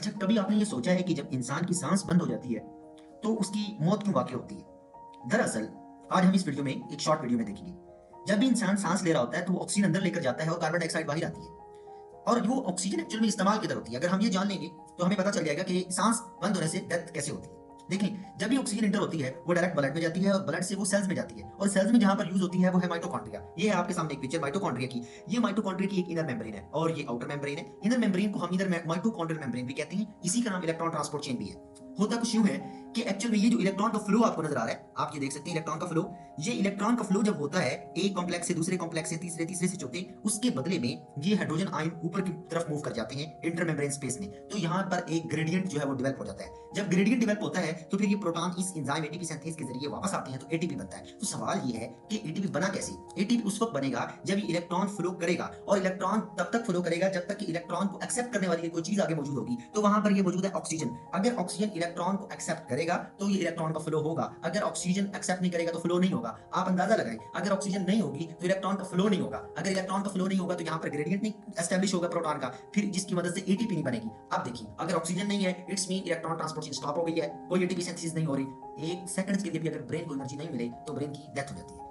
अच्छा, कभी आपने ये सोचा है कि जब इंसान की सांस बंद हो जाती है तो उसकी मौत क्यों वाक़ई होती है? दरअसल आज हम इस वीडियो में एक शॉर्ट वीडियो में देखेंगे। जब भी इंसान सांस ले रहा होता है तो वो ऑक्सीजन अंदर लेकर जाता है और कार्बन डाइऑक्साइड बाहर आती है। और वो ऑक्सीजन एक्चुअल में इस्तेमाल किधर होती है? अगर हम ये जान लेंगे तो हमें पता चल जाएगा कि सांस बंद होने से डेथ कैसे होती है। देखें, जब भी ऑक्सीजन इंटर होती है वो डायरेक्ट ब्लड में जाती है और ब्लड से वो सेल्स में जाती है और सेल्स में जहां पर यूज होती है वो है माइटोकॉन्ड्रिया। ये है आपके सामने एक पिक्चर माइटोकॉन्ड्रिया की। ये माइटोकॉन्ड्रिया की एक इनर मेम्ब्रेन है और ये आउटर मेम्ब्रेन है। इनर मेम्ब्रेन को हम इधर माइटोकॉन्ड्रियल मेम्ब्रेन भी कहते हैं। इसी का नाम इलेक्ट्रॉन ट्रांसपोर्ट चेन भी है। होता कुछ यूं है कि एक्चुअल में ये जो इलेक्ट्रॉन का फ्लो आपको नजर आ रहा है, आप ये देख सकते हैं इलेक्ट्रॉन का फ्लो। ये इलेक्ट्रॉन का फ्लो जब होता है एक कॉम्प्लेक्स से दूसरे कॉम्प्लेक्स से तीसरे तीसरे से चौथे, उसके बदले में ये हाइड्रोजन आयन ऊपर की तरफ मूव कर जाते हैं इंटर मेम्ब्रेन स्पेस में। तो यहाँ पर एक ग्रेडियंट जो है वो डेवलप हो जाता है। जब ग्रेडियंट डेवलप होता है तो फिर ये प्रोटॉन इस एंजाइम एटीपी सिंथेस के जरिए वापस आते हैं तो एटीपी बनता है। तो सवाल ये है कि एटीपी बना कैसे? एटीपी उस वक्त बनेगा जब ये इलेक्ट्रॉन फ्लो करेगा और इलेक्ट्रॉन तब तक फ्लो करेगा जब तक कि इलेक्ट्रॉन को एक्सेप्ट करने वाली कोई चीज आगे मौजूद होगी। तो वहां पर ये मौजूद है ऑक्सीजन। अगर ऑक्सीजन इलेक्ट्रॉन को एक्सेप्ट करेगा तो ये इलेक्ट्रॉन का फ्लो होगा। अगर ऑक्सीजन एक्सेप्ट नहीं करेगा तो फ्लो नहीं होगा। आप अंदाजा लगाएं, अगर ऑक्सीजन नहीं होगी तो इलेक्ट्रॉन का फ्लो नहीं होगा। अगर इलेक्ट्रॉन का फ्लो नहीं होगा तो यहाँ पर ग्रेडियंट नहीं एस्टेब्लिश होगा प्रोटॉन का, फिर जिसकी मदद से एटीपी नहीं बनेगी। अब देखिए, अगर ऑक्सीजन नहीं है it's mean electron transportation stop हो गई है, कोई एटीपी सिंथेसिस नहीं हो रही। एक सेकंड्स के लिए भी अगर ब्रेन को एनर्जी नहीं मिले तो ब्रेन की डेथ हो जाती है।